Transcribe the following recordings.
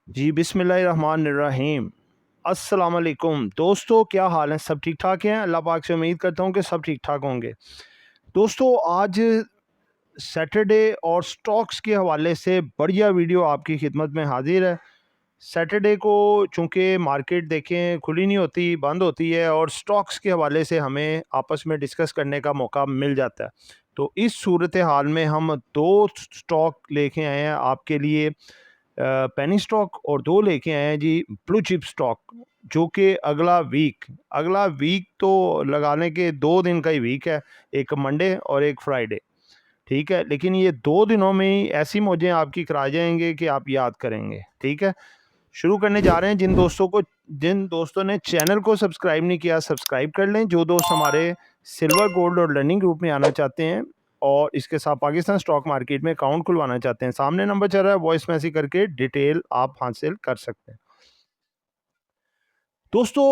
जी बिस्मिल्लाहिर्रहमानिर्रहीम। अस्सलाम वालेकुम दोस्तों, क्या हाल है? सब ठीक ठाक हैं? अल्लाह पाक से उम्मीद करता हूँ कि सब ठीक ठाक होंगे। दोस्तों, आज सैटरडे और स्टॉक्स के हवाले से बढ़िया वीडियो आपकी खिदमत में हाजिर है। सैटरडे को चूँकि मार्केट देखें खुली नहीं होती, बंद होती है, और स्टॉक्स के हवाले से हमें आपस में डिस्कस करने का मौका मिल जाता है। तो इस सूरत हाल में हम दो स्टॉक लेके आए हैं आपके लिए, पेनी स्टॉक, और दो लेके आए हैं जी ब्लू चिप स्टॉक, जो कि अगला वीक तो लगाने के 2 दिन का ही वीक है, एक मंडे और एक फ्राइडे। ठीक है, लेकिन ये 2 दिनों में ही ऐसी मौजें आपकी करा जाएंगे कि आप याद करेंगे। ठीक है, शुरू करने जा रहे हैं। जिन दोस्तों ने चैनल को सब्सक्राइब नहीं किया, सब्सक्राइब कर लें। जो दोस्त हमारे सिल्वर, गोल्ड और लर्निंग ग्रुप में आना चाहते हैं और इसके साथ पाकिस्तान स्टॉक मार्केट में अकाउंट खुलवाना चाहते हैं, सामने नंबर चल रहा है, वॉइस मैसेज करके डिटेल आप हासिल कर सकते हैं। दोस्तों,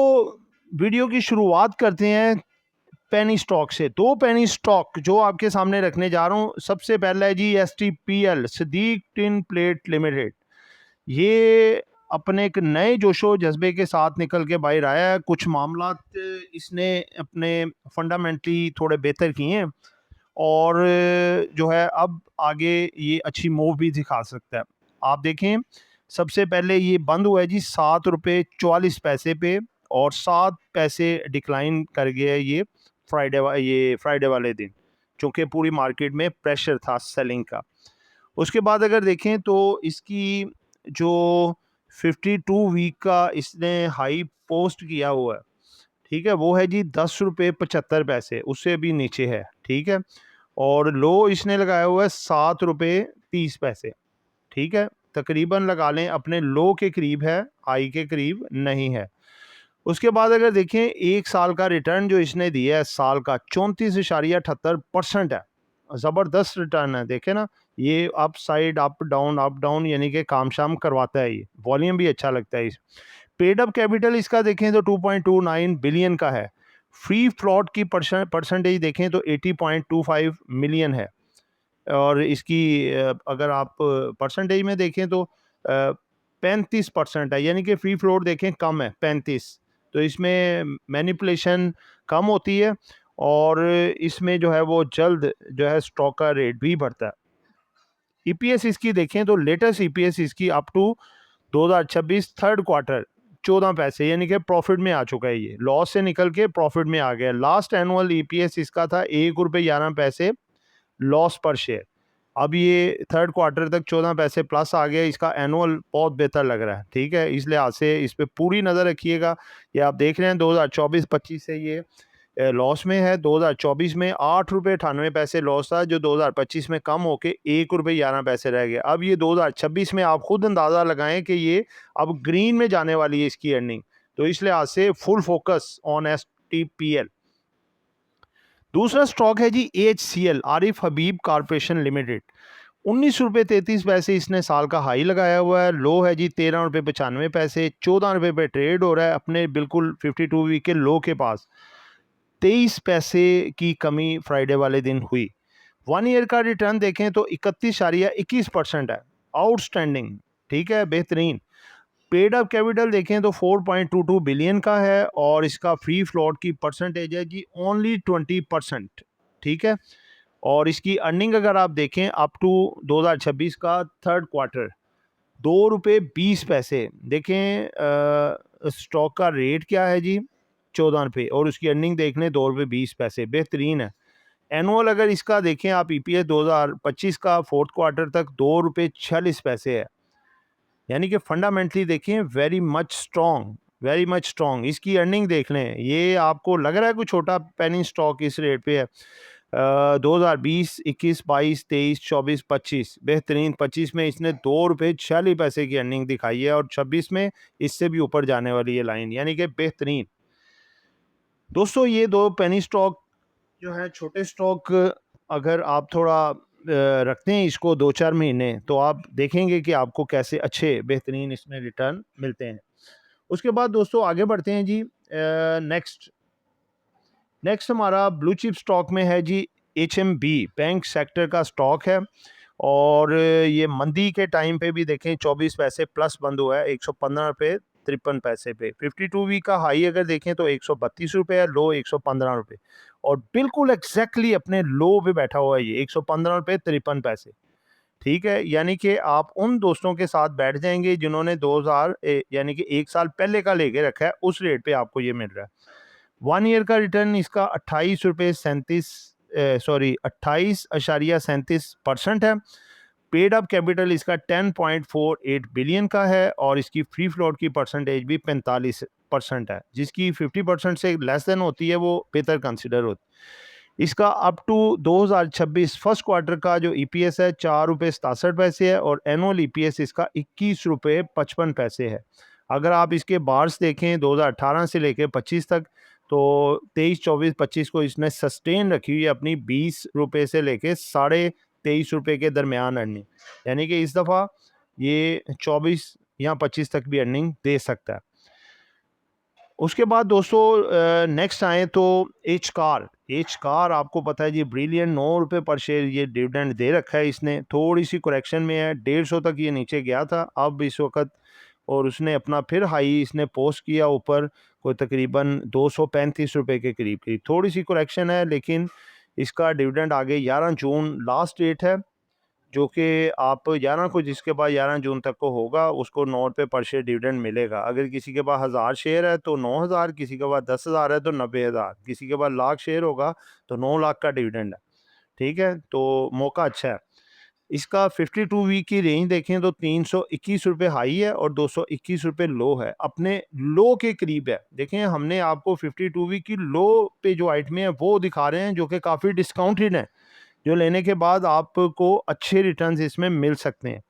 वीडियो की शुरुआत करते हैं पेनी स्टॉक से। दो पेनी स्टॉक जो आपके सामने रखने जा रहा हूँ। सबसे पहला है जी STPL, Sadiq tin plate limited. ये अपने एक नए जोशो जज्बे के साथ निकल के बाहर आया है। कुछ मामला इसने अपने फंडामेंटली थोड़े बेहतर किए हैं, और जो है अब आगे ये अच्छी मूव भी दिखा सकता है। आप देखें, सबसे पहले ये बंद हुआ है जी ₹7.44 पे, और 7 पैसे डिक्लाइन कर गया है ये फ्राइडे वाले दिन, चूँकि पूरी मार्केट में प्रेशर था सेलिंग का। उसके बाद अगर देखें तो इसकी जो 52 वीक का इसने हाई पोस्ट किया हुआ है, ठीक है, वो है जी ₹10.75, उससे भी नीचे है। ठीक है, और लो इसने लगाया हुआ है ₹7.30। ठीक है, तकरीबन लगा लें अपने लो के करीब है, हाई के करीब नहीं है। उसके बाद अगर देखें, 1 साल का रिटर्न जो इसने दिया है साल का 34.78% है। ज़बरदस्त रिटर्न है, देखें ना। ये अप साइड, अप डाउन यानी कि काम शाम करवाता है। ये वॉल्यूम भी अच्छा लगता है। इस पेड अप कैपिटल इसका देखें तो 2.29 बिलियन का है। फ्री फ्लॉट की परसेंटेज देखें तो 80.25 मिलियन है। और इसकी अगर आप परसेंटेज में देखें तो 35% है, यानी कि फ्री फ्लोट देखें कम है 35। तो इसमें मैनिपुलेशन कम होती है, और इसमें जो है वो जल्द जो है स्टॉक का रेट भी बढ़ता है। ईपीएस इसकी देखें तो लेटेस्ट ईपीएस इसकी अप टू 2026 थर्ड क्वार्टर 14 पैसे, यानी कि प्रॉफिट में आ चुका है। ये लॉस से निकल के प्रॉफिट में आ गया। लास्ट एनुअल ईपीएस इसका था ₹1.11 लॉस पर शेयर। अब ये थर्ड क्वार्टर तक 14 पैसे प्लस आ गया। इसका एनुअल बहुत बेहतर लग रहा है। ठीक है, इस लिहाज से इस पे पूरी नज़र रखिएगा। ये आप देख रहे हैं 2024-25 से ये लॉस में है। 2024 में ₹8.98 लॉस था, जो 2025 में कम होके ₹1.11 रह गया। अब ये 2026 में आप खुद अंदाज़ा लगाएं कि ये अब ग्रीन में जाने वाली है इसकी अर्निंग। तो इस लिहाज से फुल फोकस ऑन STPL। दूसरा स्टॉक है जी AHCL, आरिफ हबीब कॉरपोरेशन लिमिटेड। ₹19.33 इसने साल का हाई लगाया हुआ है। लो है जी ₹13.95। ₹14 पे ट्रेड हो रहा है, अपने बिल्कुल 52 वीक के लो के पास। 23 पैसे की कमी फ्राइडे वाले दिन हुई। 1 ईयर का रिटर्न देखें तो 31.21% है। आउटस्टैंडिंग, ठीक है, बेहतरीन। पेड अप कैपिटल देखें तो 4.22 बिलियन का है, और इसका फ्री फ्लोट की परसेंटेज है जी ओनली 20%। ठीक है, और इसकी अर्निंग अगर आप देखें अप टू 2026 का थर्ड क्वार्टर ₹2.20। देखें स्टॉक का रेट क्या है जी, 14 रुपये, और उसकी अर्निंग देख लें ₹2.20, बेहतरीन है। एनुअल अगर इसका देखें आप, ईपीएस 2025 का फोर्थ क्वार्टर तक ₹2.46 है। यानी कि फंडामेंटली देखें वेरी मच स्ट्रॉन्ग। इसकी अर्निंग देख लें, ये आपको लग रहा है कोई छोटा पेनी स्टॉक इस रेट पे है। 2020, 21, 22, 23, 24, 25 बेहतरीन। 25 में इसने ₹2.46 की अर्निंग दिखाई है, और 26 में इससे भी ऊपर जाने वाली है लाइन, यानी कि बेहतरीन। दोस्तों, ये दो पेनी स्टॉक जो है छोटे स्टॉक, अगर आप थोड़ा रखते हैं इसको 2-4 महीने, तो आप देखेंगे कि आपको कैसे अच्छे बेहतरीन इसमें रिटर्न मिलते हैं। उसके बाद दोस्तों आगे बढ़ते हैं जी। नेक्स्ट नेक्स्ट हमारा ब्लू चिप स्टॉक में है जी HMB, बैंक सेक्टर का स्टॉक है, और ये मंदी के टाइम पे भी देखें 24 पैसे प्लस बंद हुआ है 115 रुपये 53 पैसे पे। 52 वीक का हाई अगर देखें तो 132 रुपये है, लो 115 रुपये, और बिल्कुल एग्जैक्टली अपने लो पे बैठा हुआ है ये 115 रुपये 53 पैसे। ठीक है, यानी कि आप उन दोस्तों के साथ बैठ जाएंगे जिन्होंने 2000 यानी कि 1 साल पहले का लेके रखा है, उस रेट पे आपको ये मिल रहा है। 1 ईयर का रिटर्न इसका 28.37% है। पेड अप कैपिटल इसका 10.48 बिलियन का है, और इसकी फ्री फ्लोट की परसेंटेज भी 45% है, जिसकी 50% से लेस देन होती है वो बेहतर कंसिडर होती है। इसका अप टू 2026 फर्स्ट क्वार्टर का जो ईपीएस है 4 रुपये 67 पैसे है, और एनुअल ईपीएस इसका 21 रुपये 55 पैसे है। अगर आप इसके बार्स देखें 2018 से लेकर 25 तक, तो 23, 24, 25 को इसने सस्टेन रखी हुई है अपनी 20 रुपये से लेके 23.5 रुपये के दरमियान अर्निंग, यानी कि इस दफ़ा ये 24 या 25 तक भी अर्निंग दे सकता है। उसके बाद दोस्तों नेक्स्ट आए तो एच कार आपको पता है जी, ब्रिलियंट 9 रुपये पर शेयर ये डिविडेंड दे रखा है इसने। थोड़ी सी करेक्शन में है, 150 तक ये नीचे गया था अब इस वक्त, और उसने अपना फिर हाई इसने पोस्ट किया ऊपर कोई तकरीबन 235 रुपये के करीब की। थोड़ी सी करेक्शन है, लेकिन इसका डिविडेंड आगे 11 जून लास्ट डेट है, जो कि आप 11 को, जिसके पास 11 जून तक को होगा उसको 9 रुपये पर शेयर डिविडेंड मिलेगा। अगर किसी के पास 1000 शेयर है तो 9000, किसी के पास 10,000 है तो 90,000, किसी के पास लाख शेयर होगा तो 9 लाख का डिविडेंड है। ठीक है, तो मौका अच्छा है। इसका 52 वीक की रेंज देखें तो 321 रुपये हाई है और 221 रुपये लो है, अपने लो के करीब है। देखें, हमने आपको 52 वीक की लो पे जो आइटमें हैं वो दिखा रहे हैं, जो कि काफ़ी डिस्काउंटेड हैं, जो लेने के बाद आपको अच्छे रिटर्न्स इसमें मिल सकते हैं।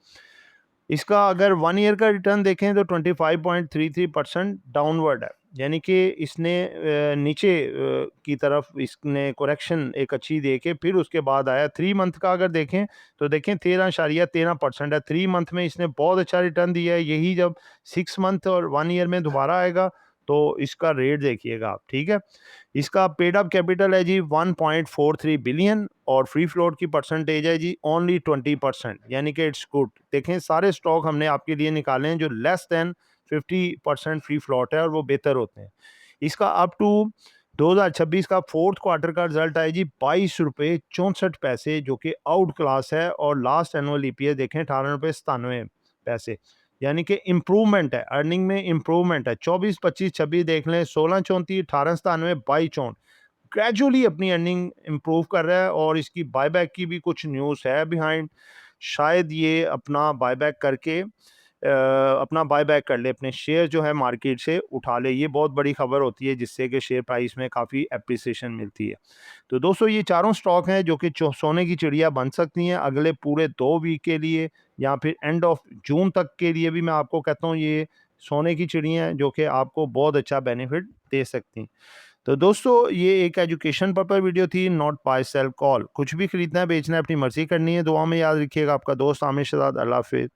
इसका अगर 1 ईयर का रिटर्न देखें तो 25.33% डाउनवर्ड है, यानी कि इसने नीचे की तरफ इसने करेक्शन एक अच्छी दे के फिर उसके बाद आया। 3 मंथ का अगर देखें तो देखें 13.13% है। 3 मंथ में इसने बहुत अच्छा रिटर्न दिया है। यही जब 6 मंथ और 1 ईयर में दोबारा आएगा तो इसका रेट देखिएगा आप। ठीक है, इसका पेड अप कैपिटल है जी 1.43 बिलियन, और फ्री फ्लोट की परसेंटेज है जी ओनली 20%, यानी कि इट्स गुड। देखें, सारे स्टॉक हमने आपके लिए निकाले हैं जो लेस देन 50% फ्री फ्लोट है, और वो बेहतर होते हैं। इसका अप टू 2026 का फोर्थ क्वार्टर का रिजल्ट है जी 22 रुपये 64 पैसे, जो कि आउट क्लास है, और लास्ट एनुअल ईपीएस देखें 18 रुपये 97 पैसे, यानी कि इम्प्रूवमेंट है, अर्निंग में इम्प्रूवमेंट है। 24, 25, 26 देख लें, 16, 34, 18, 97, 22, ग्रेजुअली अपनी अर्निंग इम्प्रूव कर रहा है, और इसकी बायबैक की भी कुछ न्यूज़ है बिहाइंड। शायद ये अपना बायबैक करके अपना बायबैक कर ले, अपने शेयर जो है मार्केट से उठा ले। ये बहुत बड़ी खबर होती है, जिससे कि शेयर प्राइस में काफ़ी एप्रिसिएशन मिलती है। तो दोस्तों, ये चारों स्टॉक हैं जो कि सोने की चिड़िया बन सकती हैं अगले पूरे 2 वीक के लिए, या फिर एंड ऑफ जून तक के लिए भी। मैं आपको कहता हूँ ये सोने की चिड़िया हैं जो कि आपको बहुत अच्छा बेनिफिट दे सकती हैं। तो दोस्तों, ये एक एजुकेशन पर्पस वीडियो थी, नॉट बाय सेल कॉल। कुछ भी खरीदना है, बेचना है, अपनी मर्जी करनी है। दुआ में याद रखिएगा। आपका दोस्त आमिर शहजाद। अल्लाह हाफिज़।